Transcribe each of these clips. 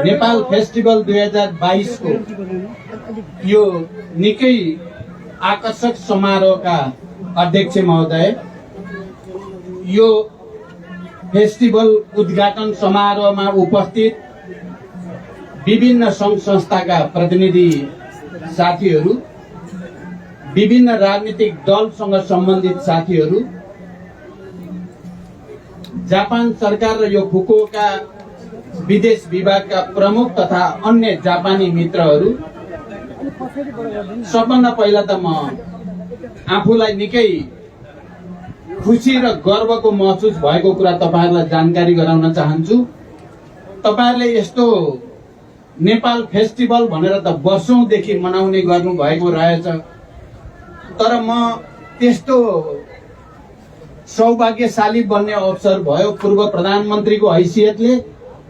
Nepal festival 2022 को यो निकै आकर्षक समारोहका अध्यक्ष महोदय, यो फेस्टिभल उद्घाटन समारोहमा उपस्थित विभिन्न संघ संस्थाका प्रतिनिधि साथीहरू, विभिन्न राजनीतिक दलसँग सम्बन्धित साथीहरू, जापान सरकार र यो फुकुओका विदेश विभागका प्रमुख तथा अन्य जापानी मित्रहरू, सबभन्दा पहिला त म आफूलाई निकै खुसी र गर्वको महसुस भएको कुरा तपाईहरुलाई जानकारी गराउन चाहन्छु। तपाईहरुले यस्तो नेपाल फेस्टिभल भनेर त वर्षौंदेखि मनाउने गर्नु भएको रहेछ, तर म त्यस्तो सौभाग्यशाली बन्ने अवसर भयो। पूर्व प्रधानमन्त्रीको हैसियतले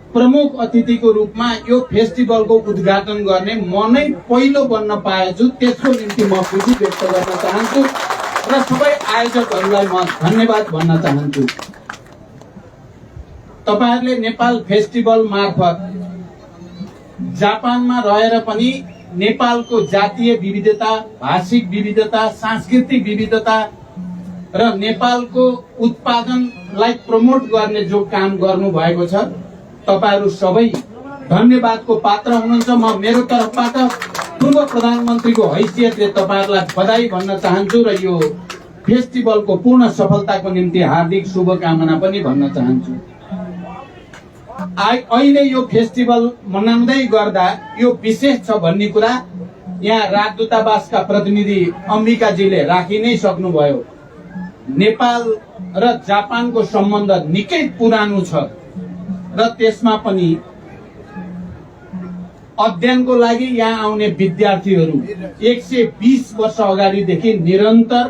प्रमुख अतिथिको रूपमा यो फेस्टिभलको उद्घाटन गर्ने म नै पहिलो बन्न पाएछु। त्यसको निम्ति म खुसी व्यक्त गर्न चाहन्छु र सबै आयोजकहरूलाई म धन्यवाद भन्न चाहन्छु। तपाईहरुले नेपाल फेस्टिभल मार्फत जापानमा रहेर पनि नेपालको जातीय विविधता, भाषिक विविधता, सांस्कृतिक विविधता र नेपालको उत्पादनलाई प्रमोट गर्ने जो काम गर्नु भएको छ, तपाईहरु सबै धन्यवादको पात्र हुनुहुन्छ। म मेरो तर्फबाट पूर्व प्रधानमन्त्रीको हैसियतले तपाईहरुलाई बधाई भन्न चाहन्छु र यो फेस्टिभलको पूर्ण सफलताको निम्ति हार्दिक शुभकामना पनि भन्न चाहन्छु। अहिले यो फेस्टिभल मनाउँदै गर्दा यो विशेष छ भन्ने कुरा यहाँ राजदूतावासका प्रतिनिधि अम्बिकाजीले राखि नै सक्नुभयो। नेपाल र जापानको सम्बन्ध निकै पुरानो छ र त्यसमा पनि अध्ययनको लागि यहाँ आउने विद्यार्थीहरू 120 वर्ष अगाडिदेखि निरन्तर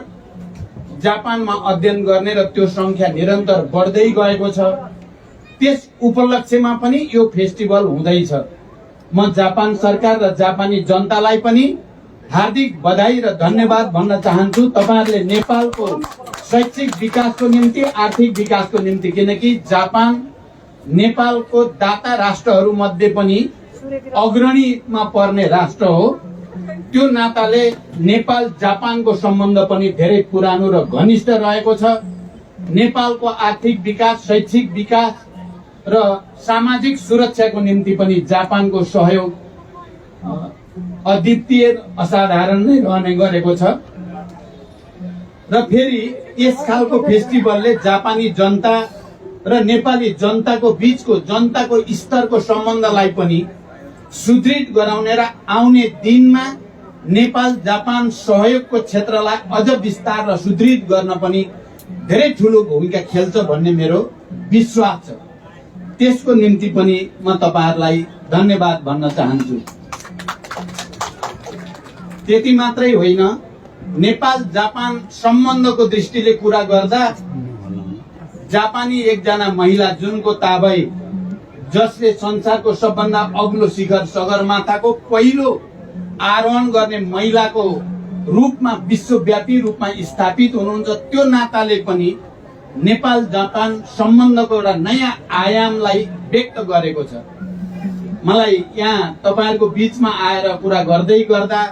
जापानमा अध्ययन गर्ने र त्यो संख्या निरन्तर बढ्दै गएको छ। त्यस उपलक्ष्यमा पनि यो फेस्टिभल हुँदैछ। म जापान सरकार र जापानी जनतालाई पनि हार्दिक बधाई र धन्यवाद भन्न चाहन्छु। तपाईहरुले नेपालको शैक्षिक विकासको निम्ति, आर्थिक विकासको निम्ति, किनकि जापान नेपालको दाता राष्ट्रहरू मध्ये पनि अग्रणीमा पर्ने राष्ट्र हो, त्यो नाताले नेपाल जापानको सम्बन्ध पनि धेरै पुरानो र घनिष्ठ रहेको छ। नेपालको आर्थिक विकास, शैक्षिक विकास र सामाजिक सुरक्षाको निम्ति पनि जापानको सहयोग अद्वितीय, असाधारण नै रहने गरेको छ। र फेरि यस खालको फेस्टिभलले जापानी जनता र नेपाली जनताको बीचको, जनताको स्तरको सम्बन्धलाई पनि सुदृढ गराउने र आउने दिनमा नेपाल जापान सहयोगको क्षेत्रलाई अझ विस्तार र सुदृढ गर्न पनि धेरै ठूलो भूमिका खेल्छ भन्ने मेरो विश्वास छ। त्यसको निम्ति पनि म तपाईहरुलाई धन्यवाद भन्न चाहन्छु। त्यति मात्रै होइन, नेपाल जापान सम्बन्धको दृष्टिले कुरा गर्दा जापानी एकजना महिला जुनको ताबई, जसले संसारको सबभन्दा अग्लो शिखर सगरमाथाको पहिलो आरोहण गर्ने महिलाको रूपमा विश्वव्यापी रूपमा स्थापित हुनुहुन्छ, त्यो नाताले पनि नेपाल जापान सम्बन्धको एउटा नयाँ आयामलाई व्यक्त गरेको छ। मलाई यहाँ तपाईहरुको बीचमा आएर कुरा गर्दै गर्दा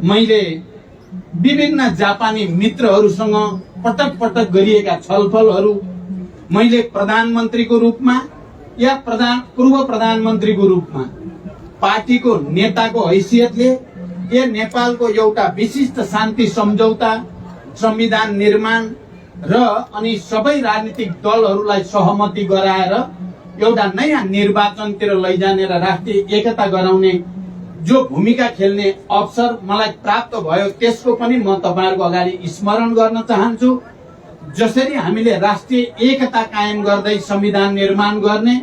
मैले विभिन्न जापानी मित्रहरूसँग पटक पटक गरिएका छलफलहरू मैले प्रधानमन्त्रीको रूपमा या पूर्व प्रधानमन्त्रीको रूपमा, पार्टीको नेताको हैसियतले या नेपालको एउटा विशिष्ट शान्ति सम्झौता, संविधान निर्माण र अनि सबै राजनीतिक दलहरूलाई सहमति गराएर एउटा नयाँ निर्वाचनतिर लैजाने र राष्ट्रिय एकता गराउने जो भूमिका खेल्ने अवसर मलाई प्राप्त भयो, त्यसको पनि म तपाईहरुको अगाडि स्मरण गर्न चाहन्छु। जसरी हामीले राष्ट्रिय एकता कायम गर्दै संविधान निर्माण गर्ने,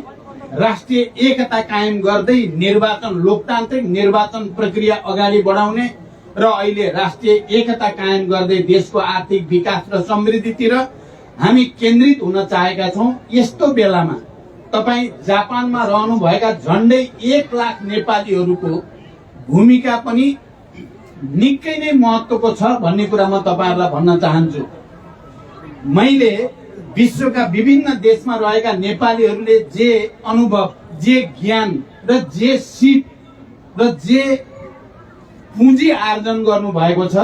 राष्ट्रिय एकता कायम गर्दै निर्वाचन, लोकतान्त्रिक निर्वाचन प्रक्रिया अगाडि बढाउने र अहिले राष्ट्रिय एकता कायम गर्दै देशको आर्थिक विकास र समृद्धितिर हामी केन्द्रित हुन चाहेका छौं। यस्तो बेलामा तपाई जापानमा रहनुभएका झण्डै 1 लाख नेपालीहरूको भूमिका पनि निकै नै महत्त्वको छ भन्ने कुरा म तपाईहरुलाई भन्न चाहन्छु। मैले विश्वका विभिन्न देशमा रहेका नेपालीहरूले जे अनुभव, जे ज्ञान र जे सिप र जे पुँजी आर्जन गर्नु भएको छ,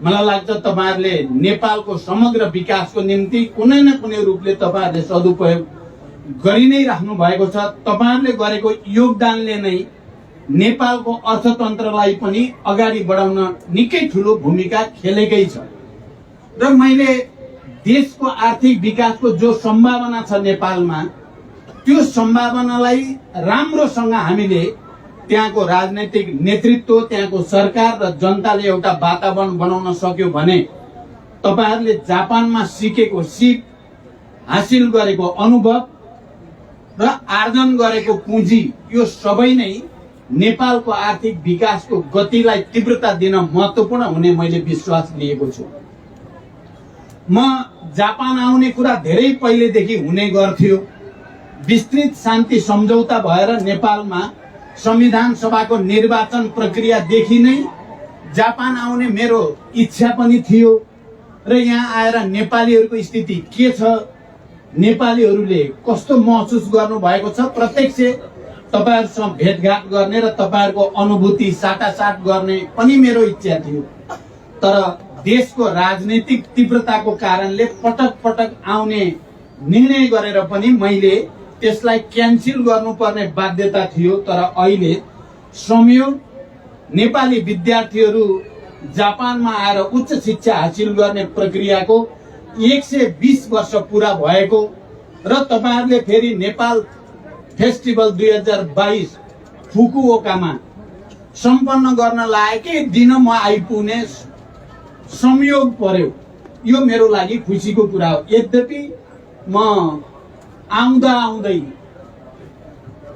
मलाई लाग्छ तपाईहरुले नेपालको समग्र विकासको निम्ति कुनै न कुनै रूपले तपाईहरुले सदुपयोग गरि नै राख्नु भएको छ। तपाईहरुले गरेको योगदानले नै नेपालको अर्थतन्त्रलाई पनि अगाडि बढाउन निकै ठूलो भूमिका खेलेकै छ। र मैले देशको आर्थिक विकासको जो सम्भावना छ नेपालमा, त्यो सम्भावनालाई राम्रोसँग हामीले त्यहाँको राजनैतिक नेतृत्व, त्यहाँको सरकार र जनताले एउटा वातावरण बनाउन सक्यो भने तपाईहरुले जापानमा सिकेको सिप, हासिल गरेको अनुभव र आर्जन गरेको पुँजी, यो सबै नै नेपालको आर्थिक विकासको गतिलाई तीव्रता दिन महत्त्वपूर्ण हुने मैले विश्वास लिएको छु। म जापान आउने कुरा धेरै पहिलेदेखि हुने गर्थ्यो। विस्तृत शान्ति सम्झौता भएर नेपालमा संविधान सभाको निर्वाचन प्रक्रियादेखि नै जापान आउने मेरो इच्छा पनि थियो। र यहाँ आएर नेपालीहरूको स्थिति के छ, नेपालीहरूले कस्तो महसुस गर्नु भएको छ, प्रत्यक्ष तपाईहरुसँग भेटघाट गर्ने र तपाईहरुको अनुभूति साटासाट गर्ने पनि मेरो इच्छा थियो। तर देशको राजनीतिक तीव्रताको कारणले पटक पटक आउने निर्णय गरेर पनि मैले त्यसलाई क्यान्सल गर्नुपर्ने बाध्यता थियो। तर अहिले संयोग नेपाली विद्यार्थीहरू जापानमा आएर उच्च शिक्षा हासिल गर्ने प्रक्रियाको 120 वर्ष पूरा भएको र तपाईहरुले फेरि नेपाल फेस्टिभल 2022 फुकुओकामा सम्पन्न गर्न लागेकै दिन म आइपुग्ने संयोग पर्यो। यो मेरो लागि खुसीको कुरा हो। यद्यपि म आउँदा आउँदै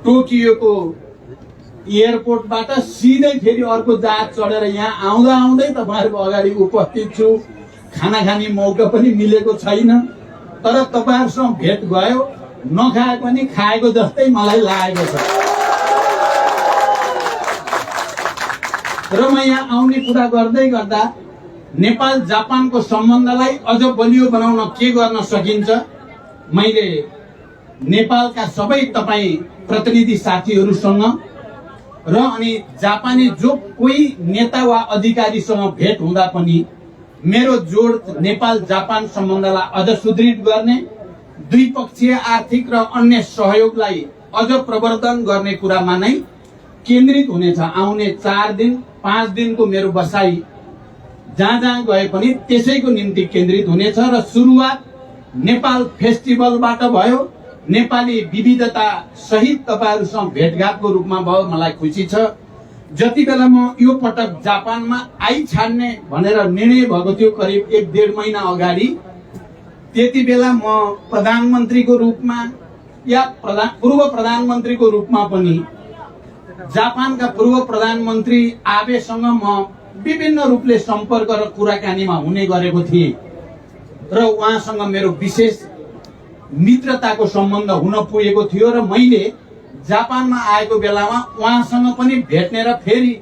टोकियोको एयरपोर्टबाट सिधै फेरि अर्को जहाज चढेर यहाँ आउँदा आउँदै तपाईहरुको अगाडि उपस्थित छु। खाना खाने मौका पनि मिलेको छैन, तर तपाईहरुसँग भेट भयो, नखाए पनि खाएको जस्तै मलाई लागेको छ। र म यहाँ आउने कुरा गर्दै गर्दा नेपाल जापानको सम्बन्धलाई अझ बलियो बनाउन के गर्न सकिन्छ, मैले नेपालका सबै तपाई प्रतिनिधि साथीहरूसँग र अनि जापानी जो कोही नेता वा अधिकारीसँग भेट हुँदा पनि मेरो जोड नेपाल जापान सम्बन्धलाई अझ सुदृढ गर्ने, द्विपक्षीय आर्थिक र अन्य सहयोगलाई अझ प्रवर्धन गर्ने कुरामा नै केन्द्रित हुनेछ। आउने 4 दिन 5 दिनको मेरो बसाई जहाँ जहाँ गए पनि त्यसैको निम्ति केन्द्रित हुनेछ। र सुरुवात नेपाल फेस्टिभलबाट भयो, नेपाली विविधता सहित तपाईहरुसँग भेटघाटको रूपमा भयो। मलाई खुसी छ। जति बेला म यो पटक जापानमा छाड्ने भनेर निर्णय भएको थियो करिब 1-1.5 महिना अगाडि, त्यति बेला म प्रधानमन्त्रीको रूपमा या पूर्व प्रधानमन्त्रीको रूपमा पनि जापानका पूर्व प्रधानमन्त्री आबेसँग म विभिन्न रूपले सम्पर्क र कुराकानीमा हुने गरेको थिएँ र उहाँसँग मेरो विशेष मित्रताको सम्बन्ध हुन पुगेको थियो। र मैले जापानमा आएको बेलामा उहाँसँग पनि भेट्ने र फेरि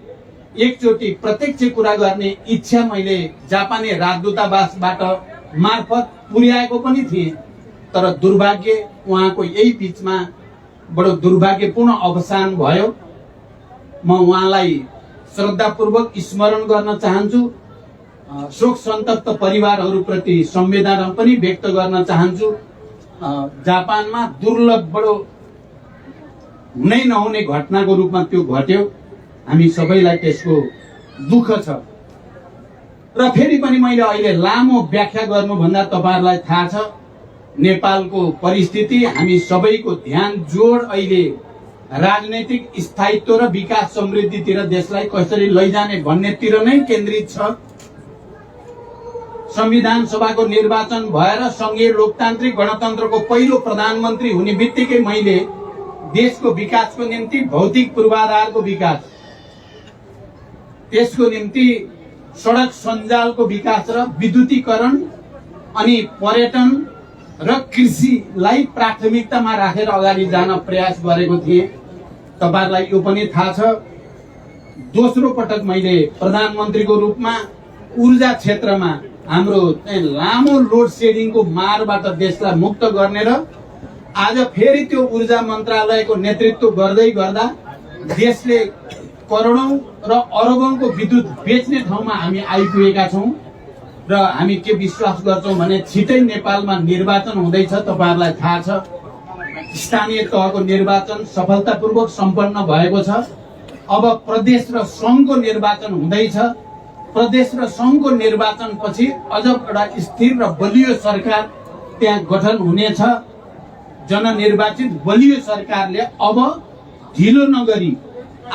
एकचोटि प्रत्यक्ष कुरा गर्ने इच्छा मैले जापानी राजदूतावासबाट मार्फत पुर्याएको पनि थिएँ। तर दुर्भाग्य उहाँको यही बीचमा बडो दुर्भाग्यपूर्ण अवसान भयो। म उहाँलाई श्रद्धापूर्वक स्मरण गर्न चाहन्छु। शोक सन्तप्त परिवारहरूप्रति संवेदना पनि व्यक्त गर्न चाहन्छु। जापानमा दुर्लभ बडो हुनै नहुने घटनाको रूपमा त्यो घट्यो। हामी सबैलाई त्यसको दुःख छ। र फेरि पनि मैले अहिले लामो व्याख्या गर्नुभन्दा तपाईहरुलाई थाहा छ नेपालको परिस्थिति, हामी सबैको ध्यान जोड अहिले राजनैतिक स्थायित्व र विकास समृद्धितिर देशलाई कसरी लैजाने भन्नेतिर नै केन्द्रित छ। संविधान सभाको निर्वाचन भएर संघीय लोकतान्त्रिक गणतन्त्रको पहिलो प्रधानमन्त्री हुने बित्तिकै मैले देशको विकासको निम्ति भौतिक पूर्वाधारको विकास, त्यसको निम्ति सडक सञ्जालको विकास र विद्युतीकरण अनि पर्यटन र कृषिलाई प्राथमिकतामा राखेर अगाडि जान प्रयास गरेको थिएँ। तपाईहरुलाई यो पनि थाहा छ, दोस्रो पटक मैले प्रधानमन्त्रीको रूपमा ऊर्जा क्षेत्रमा हाम्रो लामो लोड सेडिङको मारबाट देशलाई मुक्त गर्ने र आज फेरि त्यो ऊर्जा मन्त्रालयको नेतृत्व गर्दै गर्दा देशले करोडौं र अरबौंको विद्युत बेच्ने ठाउँमा हामी आइपुगेका छौं र हामी के विश्वास गर्छौं भने छिटै नेपालमा निर्वाचन हुँदैछ। तपाईहरुलाई थाहा छ स्थानीय तहको निर्वाचन सफलतापूर्वक सम्पन्न भएको छ। अब प्रदेश र संघको निर्वाचन हुँदैछ। प्रदेश र संघको निर्वाचन पछि अझ एउटा स्थिर र बलियो सरकार त्यहाँ गठन हुनेछ। जननिर्वाचित बलियो सरकारले अब ढिलो नगरी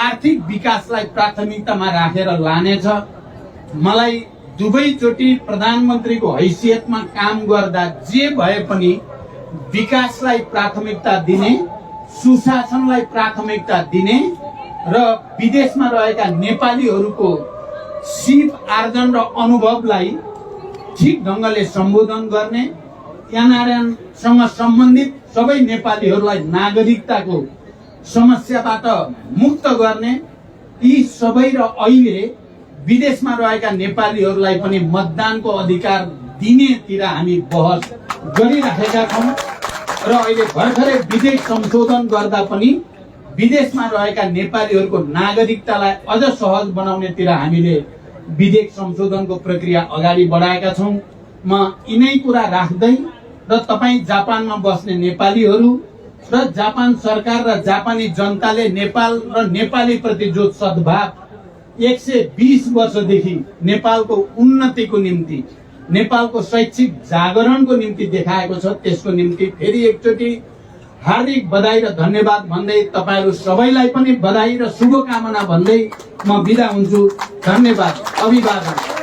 आर्थिक विकासलाई प्राथमिकतामा राखेर लानेछ। मलाई दुवैचोटि प्रधानमन्त्रीको हैसियतमा काम गर्दा जे भए पनि विकासलाई प्राथमिकता दिने, सुशासनलाई प्राथमिकता दिने र विदेशमा रहेका नेपालीहरूको सिप आर्जन र अनुभवलाई ठिक ढंगले सम्बोधन गर्ने, एनआरएनसँग सम्बन्धित सबै नेपालीहरूलाई नागरिकताको समस्याबाट मुक्त गर्ने, यी सबै र अहिले विदेशमा रहेका नेपालीहरूलाई पनि मतदानको अधिकार दिनेतिर हामी बहस गरिराखेका छौं र अहिले भर्खरै विधेयक संशोधन गर्दा पनि विदेशमा रहेका नेपालीहरूको नागरिकतालाई अझ सहज बनाउनेतिर हामीले विधेयक संशोधनको प्रक्रिया अगाडि बढाएका छौं। म यिनै कुरा राख्दै र तपाई जापानमा बस्ने नेपालीहरू र जापान सरकार र जापानी जनताले नेपाल र नेपाली प्रति जो सद्भाव 120 वर्षदेखि नेपालको उन्नतिको निम्ति, नेपालको शैक्षिक जागरणको निम्ति देखाएको छ, त्यसको निम्ति फेरि एकचोटि हार्दिक बधाई र धन्यवाद भन्दै तपाईहरु सबैलाई पनि बधाई र शुभकामना भन्दै म बिदा हुन्छु। धन्यवाद, अभिवादन।